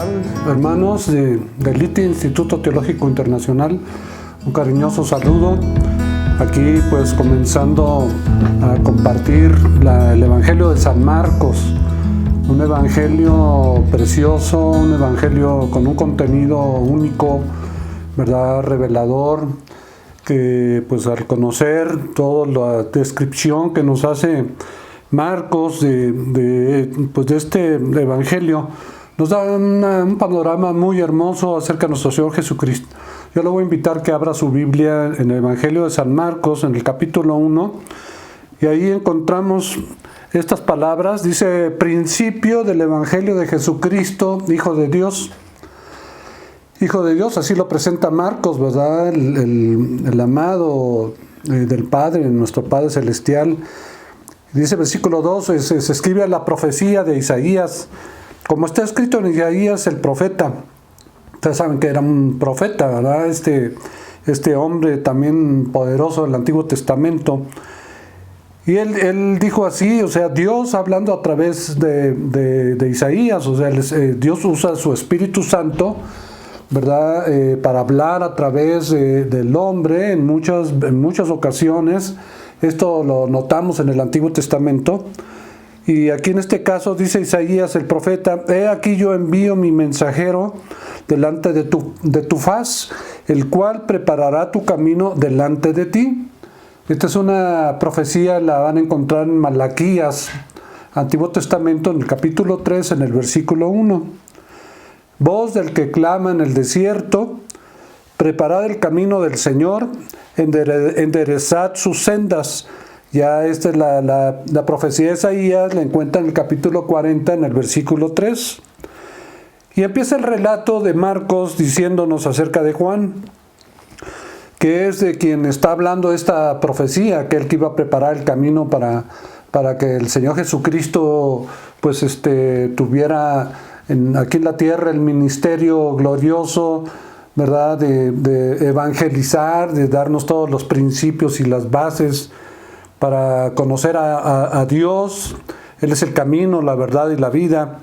tal, hermanos del ITI, Instituto Teológico Internacional? Un cariñoso saludo. Aquí pues comenzando a compartir el Evangelio de San Marcos. Un evangelio precioso, un evangelio con un contenido único, ¿verdad? Revelador, que pues al conocer toda la descripción que nos hace Marcos de este evangelio, nos da un panorama muy hermoso acerca de nuestro Señor Jesucristo. Yo le voy a invitar que abra su Biblia en el Evangelio de San Marcos, en el capítulo 1, y ahí encontramos estas palabras. Dice: principio del Evangelio de Jesucristo, Hijo de Dios. Hijo de Dios, así lo presenta Marcos, ¿verdad? El amado del Padre, nuestro Padre Celestial. Dice versículo 2, se escribe la profecía de Isaías, como está escrito en Isaías el profeta. Ustedes saben que era un profeta, ¿verdad? Este hombre también poderoso del Antiguo Testamento. Y él dijo así, o sea, Dios hablando a través de Isaías, o sea, Dios usa su Espíritu Santo, ¿verdad? Para hablar a través del hombre en muchas ocasiones. Esto lo notamos en el Antiguo Testamento. Y aquí en este caso dice Isaías el profeta: he aquí yo envío mi mensajero delante de tu faz, el cual preparará tu camino delante de ti. Esta es una profecía, la van a encontrar en Malaquías, Antiguo Testamento, en el capítulo 3, en el versículo 1. Voz del que clama en el desierto: preparad el camino del Señor, enderezad sus sendas. Ya esta es la profecía de Isaías, la encuentra en el capítulo 40, en el versículo 3. Y empieza el relato de Marcos diciéndonos acerca de Juan, que es de quien está hablando esta profecía, aquel que iba a preparar el camino para que el Señor Jesucristo pues tuviera aquí en la tierra el ministerio glorioso, ¿verdad? De evangelizar, de darnos todos los principios y las bases para conocer a Dios. Él es el camino, la verdad y la vida.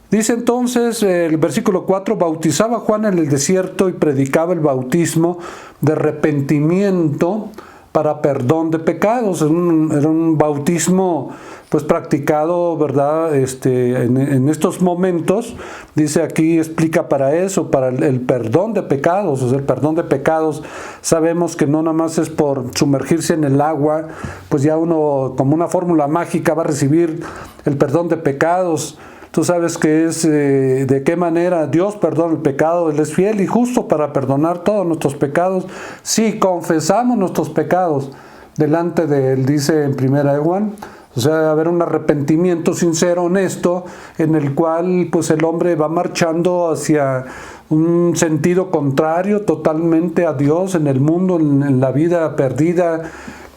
Dice entonces el versículo 4: bautizaba Juan en el desierto y predicaba el bautismo de arrepentimiento para perdón de pecados. Era un bautismo pues practicado, ¿verdad? En estos momentos, dice aquí, explica para eso, para el perdón de pecados. O sea, el perdón de pecados, sabemos que no nada más es por sumergirse en el agua, pues ya uno como una fórmula mágica va a recibir el perdón de pecados. Tú sabes que es de qué manera Dios perdona el pecado. Él es fiel y justo para perdonar todos nuestros pecados si confesamos nuestros pecados delante de Él, dice en 1 Juan. O sea, debe haber un arrepentimiento sincero, honesto, en el cual pues el hombre va marchando hacia un sentido contrario totalmente a Dios en el mundo, en la vida perdida,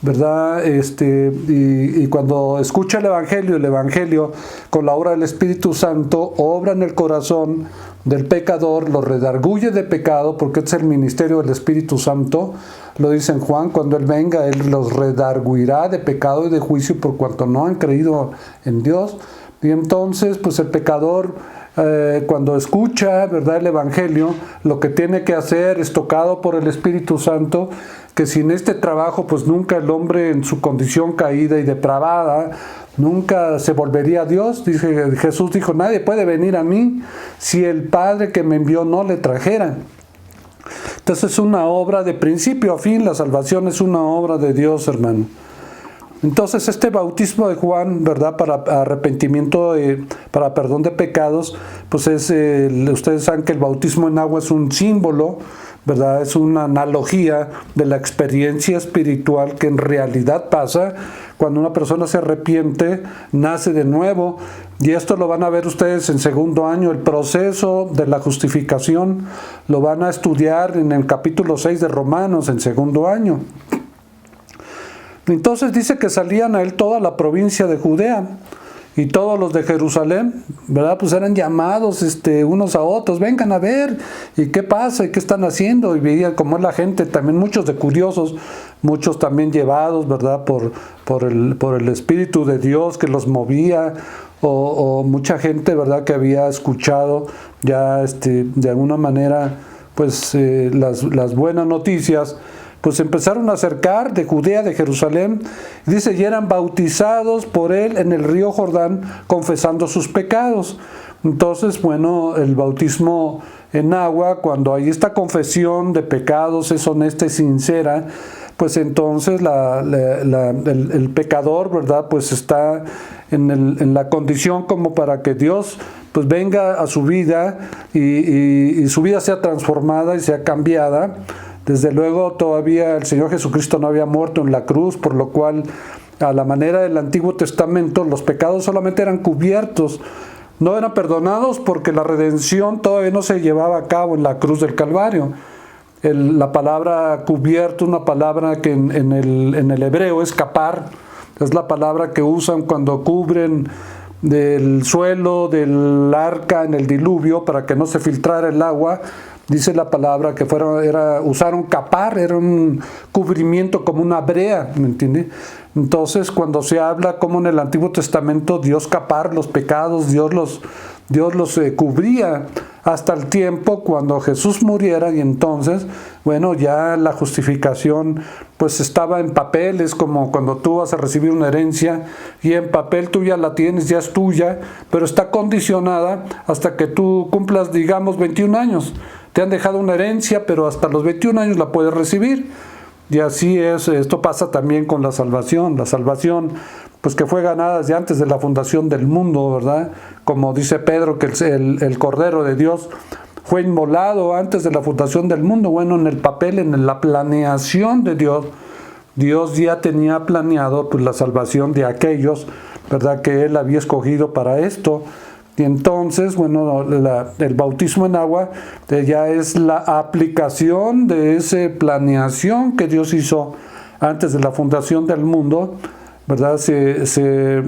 ¿verdad? Y cuando escucha el Evangelio con la obra del Espíritu Santo obra en el corazón del pecador, lo redarguye de pecado, porque es el ministerio del Espíritu Santo. Lo dice en Juan: cuando Él venga, Él los redarguirá de pecado y de juicio por cuanto no han creído en Dios. Y entonces pues el pecador, cuando escucha, ¿verdad?, el Evangelio, lo que tiene que hacer es, tocado por el Espíritu Santo, que sin este trabajo pues nunca el hombre en su condición caída y depravada nunca se volvería a Dios. Jesús dijo: nadie puede venir a mí si el Padre que me envió no le trajera. Entonces es una obra de principio a fin. La salvación es una obra de Dios, hermano. Entonces este bautismo de Juan, ¿verdad?, para arrepentimiento, para perdón de pecados, pues ustedes saben que el bautismo en agua es un símbolo, ¿verdad? Es una analogía de la experiencia espiritual que en realidad pasa cuando una persona se arrepiente, nace de nuevo. Y esto lo van a ver ustedes en segundo año, el proceso de la justificación lo van a estudiar en el capítulo 6 de Romanos, en segundo año. Entonces dice que salían a él toda la provincia de Judea y todos los de Jerusalén, ¿verdad? Pues eran llamados unos a otros, vengan a ver, ¿y qué pasa? ¿Y qué están haciendo? Y veían cómo es la gente, también muchos de curiosos, muchos también llevados, ¿verdad? Por el Espíritu de Dios que los movía, o mucha gente, ¿verdad? Que había escuchado ya de alguna manera pues las buenas noticias, pues empezaron a acercar de Judea, de Jerusalén, y dice, y eran bautizados por él en el río Jordán, confesando sus pecados. Entonces, bueno, el bautismo en agua, cuando hay esta confesión de pecados, es honesta y sincera, pues entonces el pecador, ¿verdad? Pues está en la condición como para que Dios pues venga a su vida y su vida sea transformada y sea cambiada. Desde luego todavía el Señor Jesucristo no había muerto en la cruz, por lo cual a la manera del Antiguo Testamento los pecados solamente eran cubiertos, no eran perdonados porque la redención todavía no se llevaba a cabo en la cruz del Calvario. La palabra cubierto, una palabra que en el hebreo es kapar, es la palabra que usan cuando cubren del suelo del arca en el diluvio para que no se filtrara el agua. Dice la palabra que usaron kapar, era un cubrimiento como una brea, ¿me entiende? Entonces, cuando se habla como en el Antiguo Testamento, Dios kapar los pecados, Dios los cubría hasta el tiempo cuando Jesús muriera, y entonces, bueno, ya la justificación pues estaba en papel. Es como cuando tú vas a recibir una herencia y en papel tú ya la tienes, ya es tuya, pero está condicionada hasta que tú cumplas, digamos, 21 años. Te han dejado una herencia, pero hasta los 21 años la puedes recibir. Y así es, esto pasa también con la salvación. La salvación, pues que fue ganada desde antes de la fundación del mundo, ¿verdad? Como dice Pedro, que el Cordero de Dios fue inmolado antes de la fundación del mundo. Bueno, en el papel, en la planeación de Dios, Dios ya tenía planeado pues la salvación de aquellos, ¿verdad? Que Él había escogido para esto. Y entonces, bueno, el bautismo en agua ya es la aplicación de esa planeación que Dios hizo antes de la fundación del mundo, ¿verdad? Se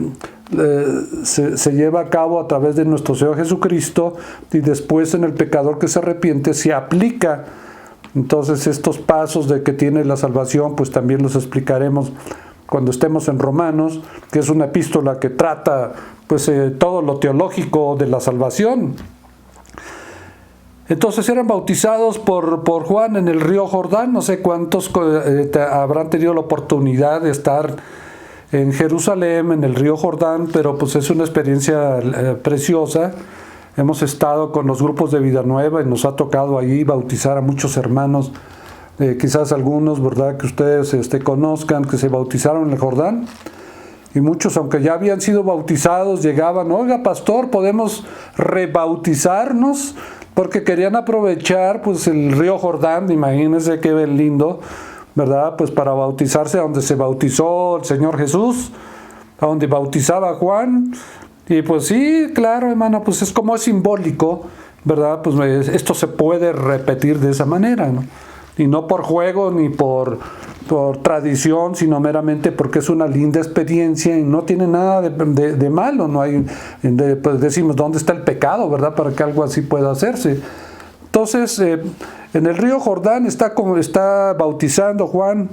lleva a cabo a través de nuestro Señor Jesucristo, y después en el pecador que se arrepiente se aplica. Entonces estos pasos de que tiene la salvación, pues también los explicaremos cuando estemos en Romanos, que es una epístola que trata pues todo lo teológico de la salvación. Entonces eran bautizados por Juan en el río Jordán. No sé cuántos habrán tenido la oportunidad de estar en Jerusalén, en el río Jordán, pero pues es una experiencia preciosa. Hemos estado con los grupos de Vida Nueva y nos ha tocado allí bautizar a muchos hermanos, quizás algunos, ¿verdad?, que ustedes conozcan, que se bautizaron en el Jordán. Y muchos, aunque ya habían sido bautizados, llegaban, oiga, pastor, ¿podemos rebautizarnos? Porque querían aprovechar pues el río Jordán, imagínense qué lindo, ¿verdad? Pues para bautizarse a donde se bautizó el Señor Jesús, a donde bautizaba Juan. Y pues sí, claro, hermano, pues es como es simbólico, ¿verdad? Pues esto se puede repetir de esa manera, ¿no? Y no por juego ni por tradición, sino meramente porque es una linda experiencia y no tiene nada de malo. No hay, pues decimos, ¿dónde está el pecado, verdad? Para que algo así pueda hacerse. Entonces, en el río Jordán está bautizando Juan,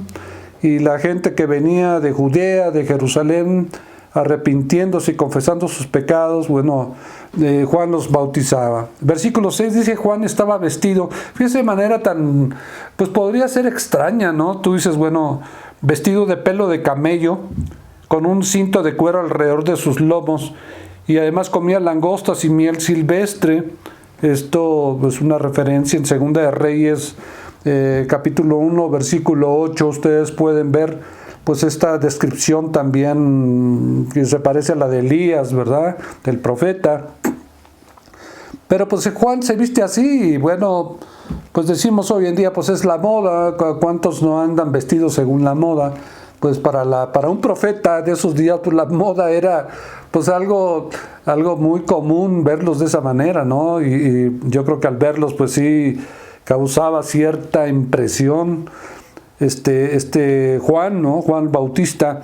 y la gente que venía de Judea, de Jerusalén, arrepintiéndose y confesando sus pecados, bueno, Juan los bautizaba. Versículo 6 dice, Juan estaba vestido, fíjese de manera tan, pues podría ser extraña, ¿no? Tú dices, bueno, vestido de pelo de camello, con un cinto de cuero alrededor de sus lomos, y además comía langostas y miel silvestre. Esto es una referencia en Segunda de Reyes, capítulo 1, versículo 8, ustedes pueden ver pues esta descripción también que se parece a la de Elías, ¿verdad?, del profeta. Pero pues Juan se viste así, y bueno, pues decimos hoy en día, pues es la moda. ¿Cuántos no andan vestidos según la moda? Pues para un profeta de esos días, pues la moda era pues algo muy común verlos de esa manera, ¿no? Y yo creo que al verlos, pues sí causaba cierta impresión. Juan, ¿no? Juan Bautista.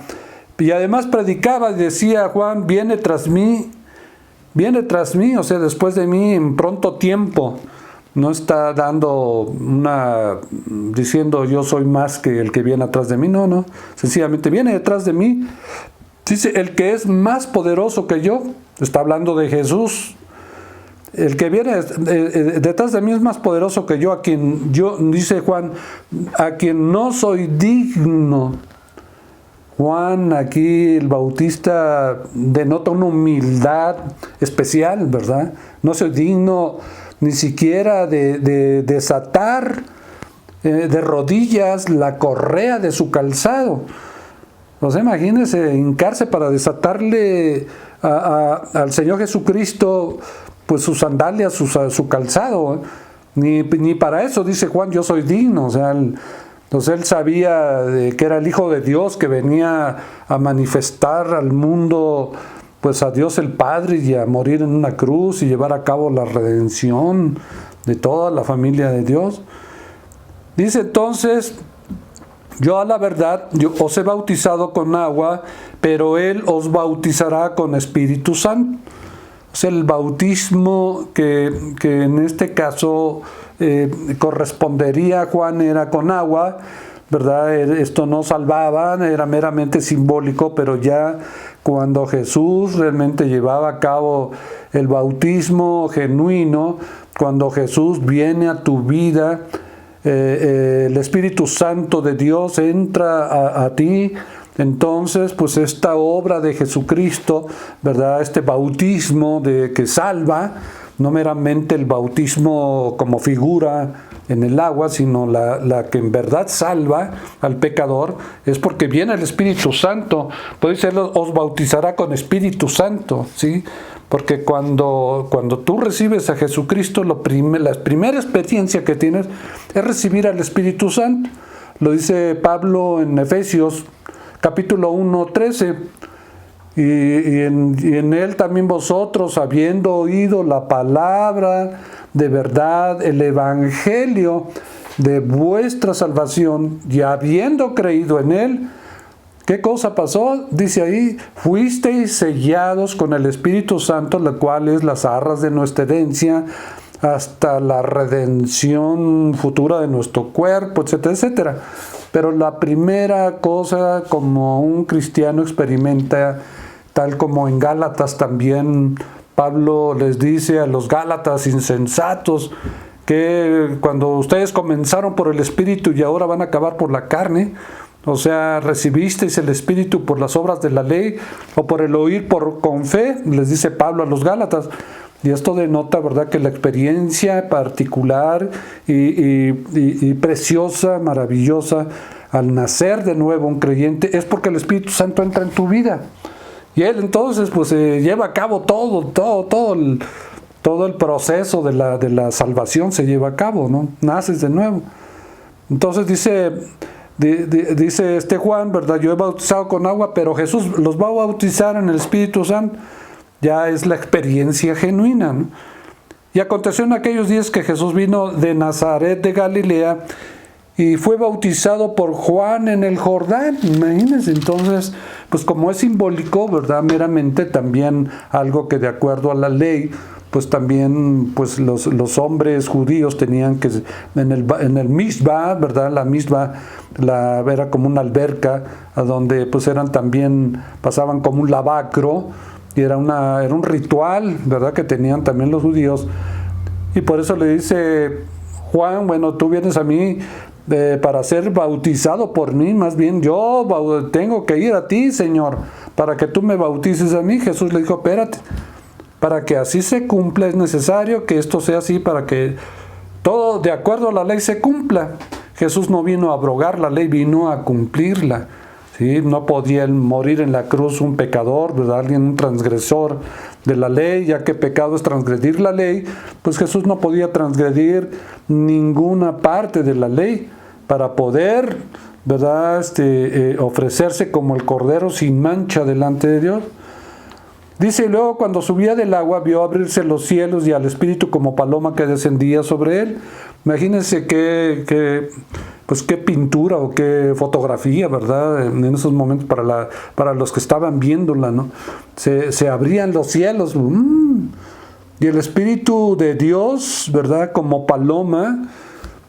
Y además predicaba y decía Juan, viene tras mí, o sea, después de mí en pronto tiempo. No está diciendo yo soy más que el que viene atrás de mí, no, sencillamente viene detrás de mí. Dice, el que es más poderoso que yo, está hablando de Jesús. El que viene detrás de mí es más poderoso que yo, dice Juan, a quien no soy digno. Juan, aquí el Bautista denota una humildad especial, ¿verdad? No soy digno ni siquiera de desatar de rodillas la correa de su calzado. O sea, imagínense hincarse para desatarle al Señor Jesucristo pues sus sandalias, su calzado. Ni para eso dice Juan, yo soy digno. O sea, entonces él sabía que era el Hijo de Dios que venía a manifestar al mundo pues a Dios el Padre y a morir en una cruz y llevar a cabo la redención de toda la familia de Dios. Dice entonces, yo a la verdad, yo os he bautizado con agua, pero Él os bautizará con Espíritu Santo. O sea, el bautismo que en este caso correspondería a Juan era con agua, ¿verdad? Esto no salvaba, era meramente simbólico, pero ya cuando Jesús realmente llevaba a cabo el bautismo genuino, cuando Jesús viene a tu vida, el Espíritu Santo de Dios entra a ti. Entonces, pues esta obra de Jesucristo, ¿verdad? Este bautismo que salva, no meramente el bautismo como figura en el agua, sino la que en verdad salva al pecador, es porque viene el Espíritu Santo. Puede ser, os bautizará con Espíritu Santo, ¿sí? Porque cuando tú recibes a Jesucristo, la primera experiencia que tienes es recibir al Espíritu Santo. Lo dice Pablo en Efesios capítulo 1, 13. Y en él también vosotros, habiendo oído la palabra de verdad, el evangelio de vuestra salvación, y habiendo creído en él, ¿qué cosa pasó? Dice ahí, fuisteis sellados con el Espíritu Santo, la cual es las arras de nuestra herencia, hasta la redención futura de nuestro cuerpo, etcétera, etcétera. Pero la primera cosa como un cristiano experimenta, tal como en Gálatas también Pablo les dice a los Gálatas insensatos, que cuando ustedes comenzaron por el Espíritu y ahora van a acabar por la carne, o sea, recibisteis el Espíritu por las obras de la ley o por el oír con fe, les dice Pablo a los Gálatas. Y esto denota, ¿verdad?, que la experiencia particular y preciosa, maravillosa, al nacer de nuevo un creyente, es porque el Espíritu Santo entra en tu vida. Y él entonces pues lleva a cabo todo el proceso de la salvación se lleva a cabo, ¿no? Naces de nuevo. Entonces dice este Juan, ¿verdad? Yo he bautizado con agua, pero Jesús los va a bautizar en el Espíritu Santo. Ya es la experiencia genuina, ¿no? Y aconteció en aquellos días que Jesús vino de Nazaret de Galilea y fue bautizado por Juan en el Jordán. Imagínense, entonces, pues como es simbólico, ¿verdad? Meramente también algo que de acuerdo a la ley, pues también pues los hombres judíos tenían que, en el Mishba, ¿verdad? La Mishba era como una alberca, a donde pues pasaban como un lavacro, y era un ritual, ¿verdad?, que tenían también los judíos. Y por eso le dice Juan, bueno, tú vienes a mí para ser bautizado por mí, más bien yo tengo que ir a ti, Señor, para que tú me bautices a mí. Jesús le dijo, espérate, para que así se cumpla es necesario que esto sea así, para que todo de acuerdo a la ley se cumpla. Jesús no vino a abrogar la ley, vino a cumplirla. ¿Sí? No podía morir en la cruz un pecador, ¿verdad? Un transgresor de la ley, ya que pecado es transgredir la ley, pues Jesús no podía transgredir ninguna parte de la ley para poder, ¿verdad?, ofrecerse como el cordero sin mancha delante de Dios. Dice, y luego cuando subía del agua vio abrirse los cielos y al Espíritu como paloma que descendía sobre él. Imagínense qué pues qué pintura o qué fotografía, ¿verdad? En esos momentos para los que estaban viéndola, ¿no? Se abrían los cielos, y el Espíritu de Dios, ¿verdad? Como paloma,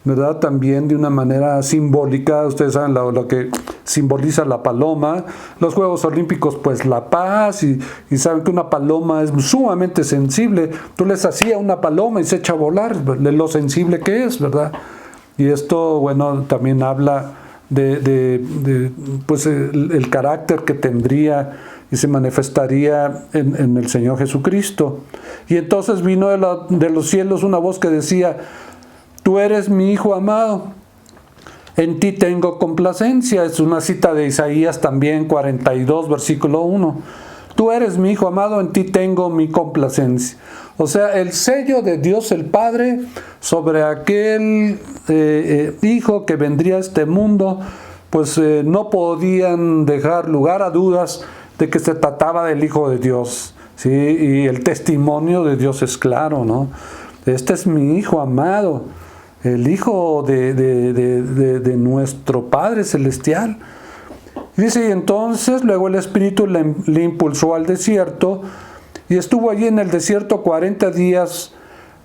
¿verdad? También de una manera simbólica, ustedes saben lo que simboliza la paloma. Los Juegos Olímpicos, pues la paz, y saben que una paloma es sumamente sensible. Tú les hacías una paloma y se echa a volar, de lo sensible que es, ¿verdad? Y esto, bueno, también habla pues el carácter que tendría y se manifestaría en el Señor Jesucristo. Y entonces vino de los cielos una voz que decía: tú eres mi Hijo amado, en ti tengo complacencia. Es una cita de Isaías también, 42, versículo 1. Tú eres mi Hijo amado, en ti tengo mi complacencia. O sea, el sello de Dios el Padre sobre aquel Hijo que vendría a este mundo, pues no podían dejar lugar a dudas de que se trataba del Hijo de Dios, ¿sí? Y el testimonio de Dios es claro, ¿no? Este es mi Hijo amado, el Hijo de nuestro Padre Celestial. Dice, y entonces luego el Espíritu le impulsó al desierto, y estuvo allí en el desierto 40 días,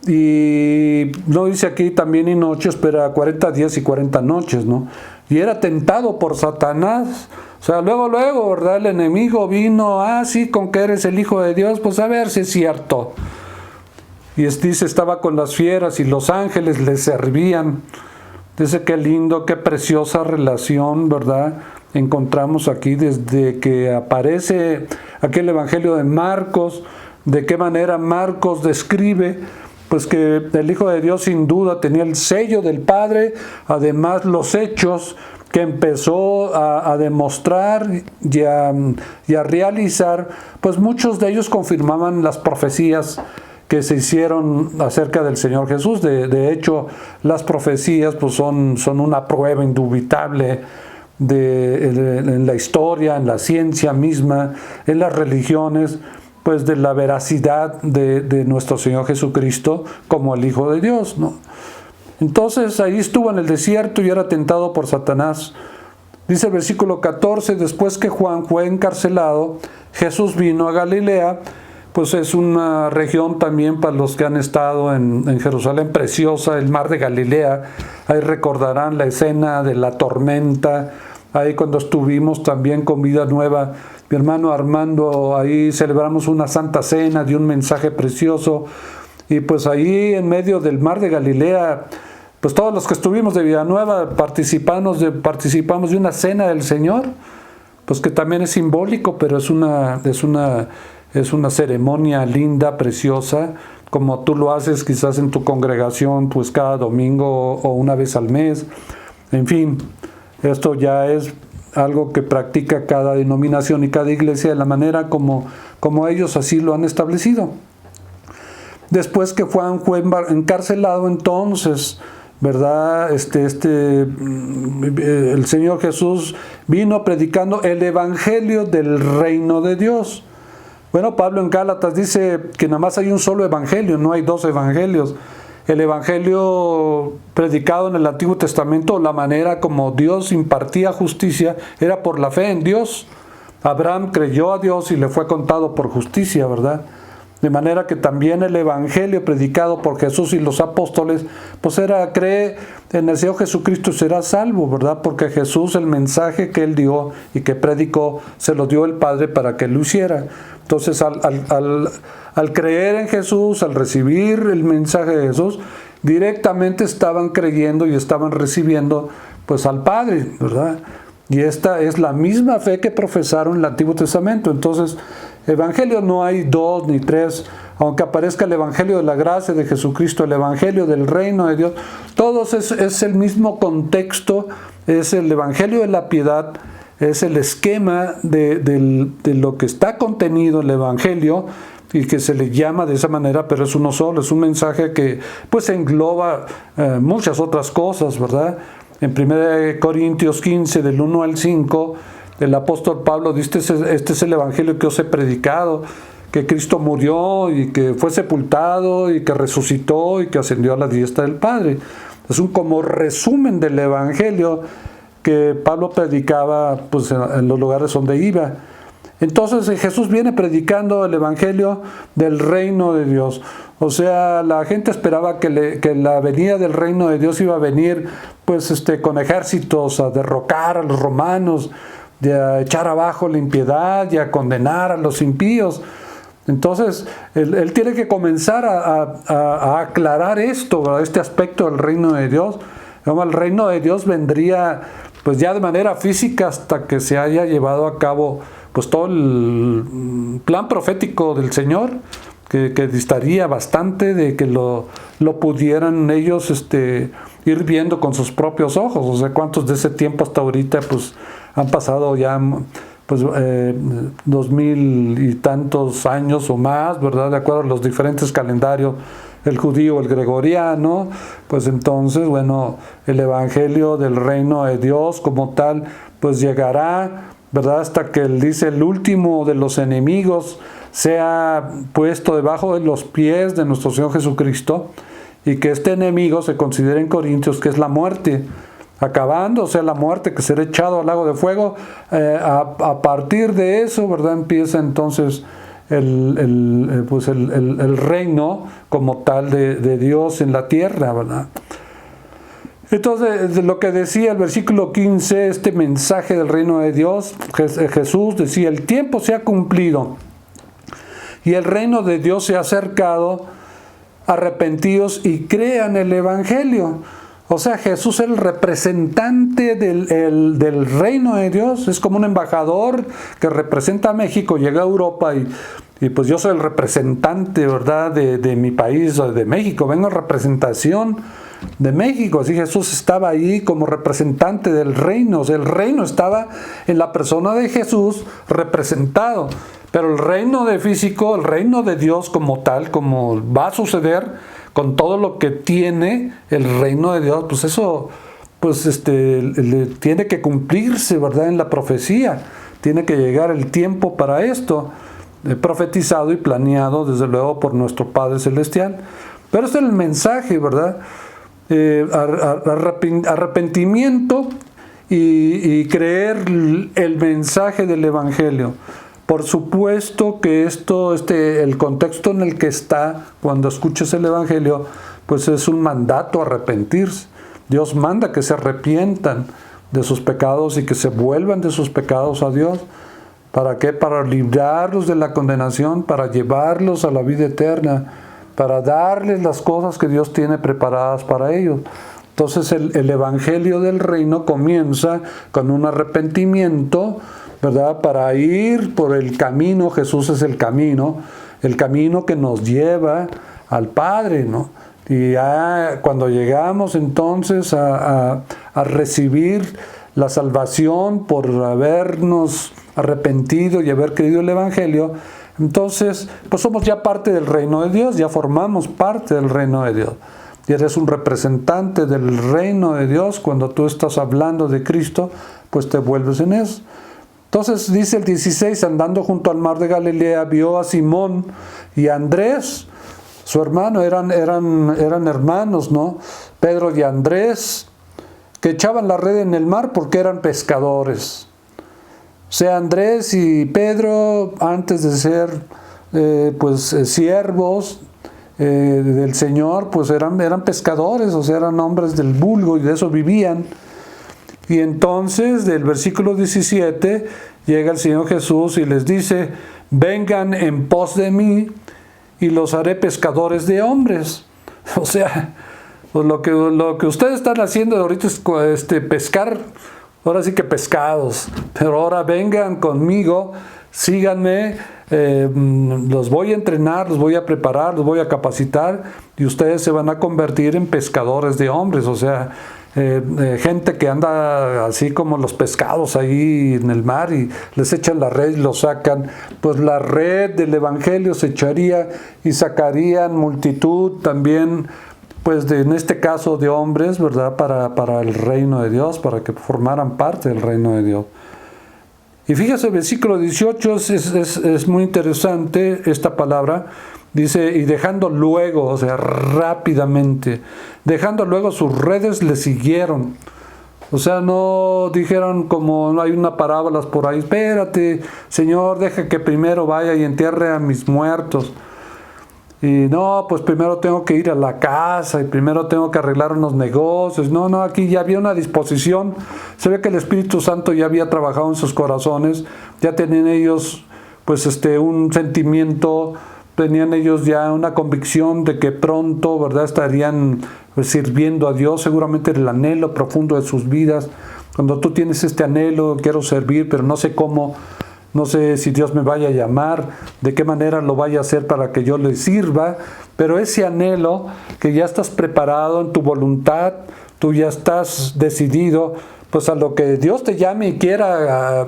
y no dice aquí también y noches, pero 40 días y 40 noches, ¿no? Y era tentado por Satanás. O sea, luego, ¿verdad? El enemigo vino, sí, con que eres el Hijo de Dios, pues a ver si es cierto. Y dice, estaba con las fieras y los ángeles le servían. Dice, qué lindo, qué preciosa relación, ¿verdad? Encontramos aquí desde que aparece aquel Evangelio de Marcos, de qué manera Marcos describe, pues que el Hijo de Dios sin duda tenía el sello del Padre, además los hechos que empezó a demostrar y a realizar, pues muchos de ellos confirmaban las profecías que se hicieron acerca del Señor Jesús. De hecho, las profecías pues son una prueba indubitable en la historia, en la ciencia misma, en las religiones, pues de la veracidad de nuestro Señor Jesucristo como el Hijo de Dios, ¿no? Entonces ahí estuvo en el desierto y era tentado por Satanás. Dice el versículo 14, después que Juan fue encarcelado, Jesús vino a Galilea. Pues es una región también para los que han estado en Jerusalén, preciosa, el mar de Galilea. Ahí recordarán la escena de la tormenta, ahí cuando estuvimos también con Vida Nueva, mi hermano Armando, ahí celebramos una santa cena, dio un mensaje precioso, y pues ahí en medio del mar de Galilea, pues todos los que estuvimos de Vida Nueva participamos de una cena del Señor, pues que también es simbólico, pero es una ceremonia linda, preciosa, como tú lo haces quizás en tu congregación, pues cada domingo o una vez al mes. En fin, esto ya es algo que practica cada denominación y cada iglesia de la manera como ellos así lo han establecido. Después que Juan fue encarcelado, entonces, ¿verdad? El Señor Jesús vino predicando el Evangelio del reino de Dios. Bueno, Pablo en Gálatas dice que nada más hay un solo evangelio, no hay dos evangelios. El evangelio predicado en el Antiguo Testamento, la manera como Dios impartía justicia, era por la fe en Dios. Abraham creyó a Dios y le fue contado por justicia, ¿verdad? De manera que también el evangelio predicado por Jesús y los apóstoles, pues cree en el Señor Jesucristo y será salvo, ¿verdad? Porque Jesús, el mensaje que Él dio y que predicó, se lo dio el Padre para que Él lo hiciera. Entonces, al creer en Jesús, al recibir el mensaje de Jesús, directamente estaban creyendo y estaban recibiendo, pues, al Padre, ¿verdad? Y esta es la misma fe que profesaron en el Antiguo Testamento. Entonces, evangelio no hay dos ni tres, aunque aparezca el evangelio de la gracia de Jesucristo, el evangelio del reino de Dios, todos es el mismo contexto, es el evangelio de la piedad, es el esquema de lo que está contenido en el evangelio y que se le llama de esa manera, pero es uno solo, es un mensaje que pues engloba muchas otras cosas, ¿verdad? En 1 Corintios 15, del 1 al 5, el apóstol Pablo dice, este es el evangelio que os he predicado, que Cristo murió y que fue sepultado y que resucitó y que ascendió a la diestra del Padre. Es un como resumen del Evangelio que Pablo predicaba pues, en los lugares donde iba. Entonces Jesús viene predicando el Evangelio del reino de Dios. O sea, la gente esperaba que la venida del reino de Dios iba a venir pues, con ejércitos a derrocar a los romanos, a echar abajo la impiedad y a condenar a los impíos. Entonces, él tiene que comenzar a aclarar esto, ¿verdad? Este aspecto del reino de Dios. El reino de Dios vendría pues ya de manera física hasta que se haya llevado a cabo pues todo el plan profético del Señor, que distaría bastante de que lo pudieran ellos ir viendo con sus propios ojos. O sea, cuántos de ese tiempo hasta ahorita pues han pasado ya pues 2000 y tantos años o más, ¿verdad? De acuerdo a los diferentes calendarios, el judío, el gregoriano. Pues entonces, bueno, el Evangelio del reino de Dios como tal pues llegará, ¿verdad? Hasta que él dice el último de los enemigos sea puesto debajo de los pies de nuestro Señor Jesucristo, y que este enemigo se considera en Corintios que es la muerte, acabando, o sea, la muerte, que será echado al lago de fuego. A partir de eso, ¿verdad? Empieza entonces el reino como tal de Dios en la tierra, ¿verdad? Entonces, de lo que decía el versículo 15, este mensaje del reino de Dios, Jesús decía: el tiempo se ha cumplido y el reino de Dios se ha acercado, arrepentidos y crean el Evangelio. O sea, Jesús es el representante del reino de Dios. Es como un embajador que representa a México, llega a Europa y pues yo soy el representante, ¿verdad?, de mi país, de México. Vengo en representación de México. Así Jesús estaba ahí como representante del reino. O sea, el reino estaba en la persona de Jesús representado. Pero el reino de físico, el reino de Dios como tal, como va a suceder con todo lo que tiene el reino de Dios, pues eso pues tiene que cumplirse, ¿verdad?, en la profecía. Tiene que llegar el tiempo para esto, profetizado y planeado desde luego por nuestro Padre Celestial. Pero este es el mensaje, ¿verdad? Arrepentimiento y creer el mensaje del Evangelio. Por supuesto que el contexto en el que está cuando escuches el Evangelio, pues es un mandato a arrepentirse. Dios manda que se arrepientan de sus pecados y que se vuelvan de sus pecados a Dios. ¿Para qué? Para librarlos de la condenación, para llevarlos a la vida eterna, para darles las cosas que Dios tiene preparadas para ellos. Entonces el Evangelio del reino comienza con un arrepentimiento, ¿verdad? Para ir por el camino. Jesús es el camino que nos lleva al Padre, ¿no? Y ya cuando llegamos entonces a recibir la salvación por habernos arrepentido y haber creído el Evangelio, entonces pues somos ya parte del reino de Dios, ya formamos parte del reino de Dios. Y eres un representante del reino de Dios. Cuando tú estás hablando de Cristo, pues te vuelves en eso. Entonces dice el 16, andando junto al mar de Galilea, vio a Simón y a Andrés, su hermano, eran hermanos, ¿no? Pedro y Andrés, que echaban la red en el mar porque eran pescadores. O sea, Andrés y Pedro, antes de ser siervos del Señor, pues eran pescadores, o sea, eran hombres del vulgo y de eso vivían. Y entonces del versículo 17 llega el Señor Jesús y les dice: vengan en pos de mí y los haré pescadores de hombres. O sea, pues lo que ustedes están haciendo ahorita es pescar, ahora sí que pescados, pero ahora vengan conmigo, síganme, los voy a entrenar, los voy a preparar, los voy a capacitar y ustedes se van a convertir en pescadores de hombres. O sea, gente que anda así como los pescados ahí en el mar y les echan la red y los sacan, pues la red del Evangelio se echaría y sacarían multitud también, pues en este caso de hombres, ¿verdad?, para el reino de Dios, para que formaran parte del reino de Dios. Y fíjese, el versículo 18 es muy interesante esta palabra. Dice, y dejando luego, o sea, rápidamente, dejando luego sus redes, le siguieron. O sea, no dijeron como hay una parábola por ahí, espérate, Señor, deja que primero vaya y entierre a mis muertos. Y no, pues primero tengo que ir a la casa y primero tengo que arreglar unos negocios. No, aquí ya había una disposición. Se ve que el Espíritu Santo ya había trabajado en sus corazones, ya tenían ellos pues un sentimiento, tenían ellos ya una convicción de que pronto, ¿verdad?, estarían pues sirviendo a Dios. Seguramente era el anhelo profundo de sus vidas. Cuando tú tienes este anhelo, quiero servir, pero no sé cómo, no sé si Dios me vaya a llamar, de qué manera lo vaya a hacer para que yo le sirva, pero ese anhelo que ya estás preparado en tu voluntad, tú ya estás decidido, pues a lo que Dios te llame y quiera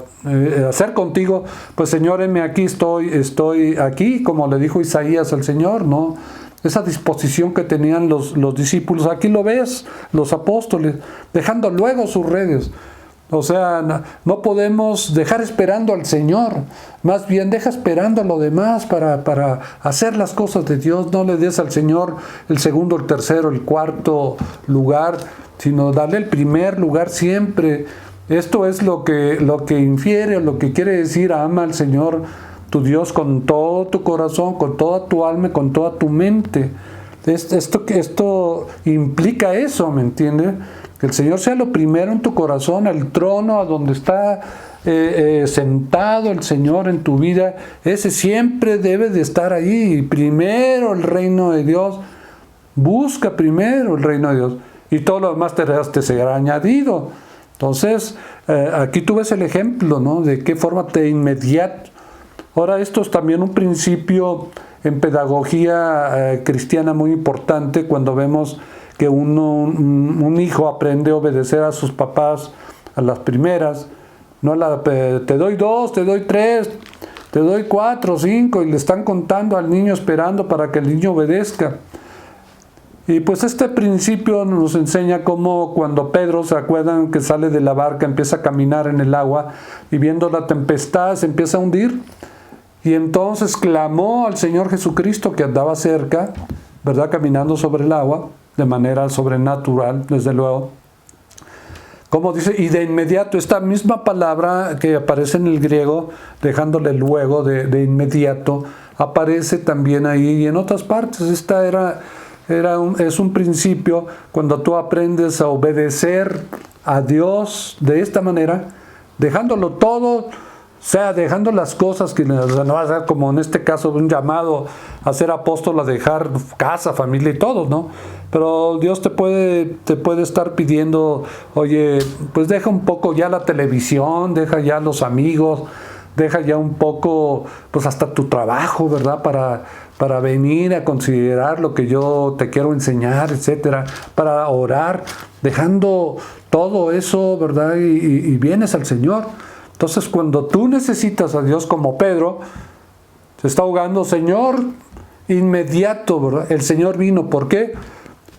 hacer contigo, pues Señor, heme aquí, estoy aquí, como le dijo Isaías al Señor, ¿no? Esa disposición que tenían los discípulos, aquí lo ves, los apóstoles, dejando luego sus redes. O sea, no podemos dejar esperando al Señor, más bien deja esperando a lo demás para hacer las cosas de Dios. No le des al Señor el segundo, el tercero, el cuarto lugar, sino darle el primer lugar siempre. Esto es lo que infiere, lo que quiere decir: ama al Señor tu Dios con todo tu corazón, con toda tu alma, con toda tu mente. Esto implica eso, ¿me entiendes? Que el Señor sea lo primero en tu corazón, el trono a donde está sentado el Señor en tu vida, ese siempre debe de estar ahí. Primero el reino de Dios, busca primero el reino de Dios y todo lo demás te será añadido. Entonces, aquí tú ves el ejemplo, ¿no?, de qué forma de inmediato. Ahora, esto es también un principio en pedagogía cristiana muy importante, cuando vemos que un hijo aprende a obedecer a sus papás a las primeras, no te doy 2, te doy 3, te doy 4, 5, y le están contando al niño, esperando para que el niño obedezca. Y pues este principio nos enseña cómo cuando Pedro, ¿se acuerdan?, que sale de la barca, empieza a caminar en el agua y viendo la tempestad se empieza a hundir, y entonces clamó al Señor Jesucristo, que andaba cerca, ¿verdad?, caminando sobre el agua de manera sobrenatural, desde luego. Como dice, y de inmediato, esta misma palabra que aparece en el griego, dejándole luego, de inmediato, aparece también ahí y en otras partes. Es un principio cuando tú aprendes a obedecer a Dios de esta manera, dejándolo todo, o sea, dejando las cosas que no va a ser como en este caso un llamado a ser apóstol, a dejar casa, familia y todo, ¿no? Pero Dios te puede estar pidiendo, oye, pues deja un poco ya la televisión, deja ya los amigos, deja ya un poco, pues hasta tu trabajo, ¿verdad? Para venir a considerar lo que yo te quiero enseñar, etcétera, para orar, dejando todo eso, ¿verdad? Y vienes al Señor. Entonces, cuando tú necesitas a Dios, como Pedro, se está ahogando, Señor, inmediato, ¿verdad? El Señor vino. ¿Por qué?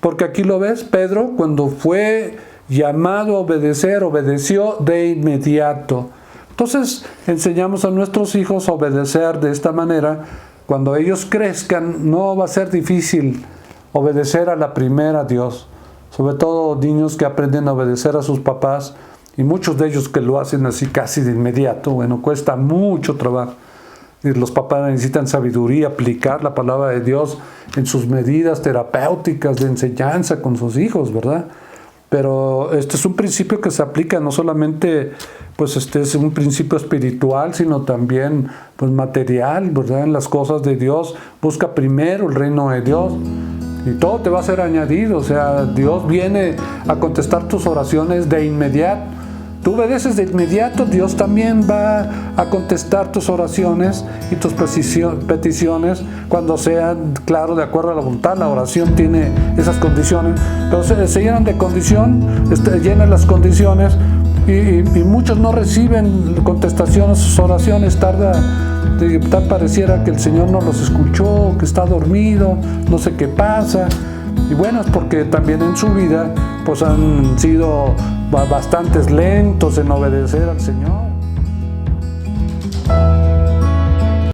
Porque aquí lo ves, Pedro, cuando fue llamado a obedecer, obedeció de inmediato. Entonces, enseñamos a nuestros hijos a obedecer de esta manera. Cuando ellos crezcan, no va a ser difícil obedecer a la primera a Dios. Sobre todo niños que aprenden a obedecer a sus papás, y muchos de ellos que lo hacen así casi de inmediato. Bueno, cuesta mucho trabajo. Y los papás necesitan sabiduría, aplicar la palabra de Dios en sus medidas terapéuticas de enseñanza con sus hijos, ¿verdad? Pero este es un principio que se aplica no solamente, pues es un principio espiritual, sino también pues material, ¿verdad? En las cosas de Dios, busca primero el reino de Dios y todo te va a ser añadido. O sea, Dios viene a contestar tus oraciones de inmediato. Tú obedeces de inmediato, Dios también va a contestar tus oraciones y tus peticiones cuando sean, claro, de acuerdo a la voluntad. La oración tiene esas condiciones, pero se llenan de condición, llenan las condiciones y muchos no reciben contestación a sus oraciones. Tal pareciera que el Señor no los escuchó, que está dormido, no sé qué pasa. Y bueno, es porque también en su vida pues han sido bastantes lentos en obedecer al Señor.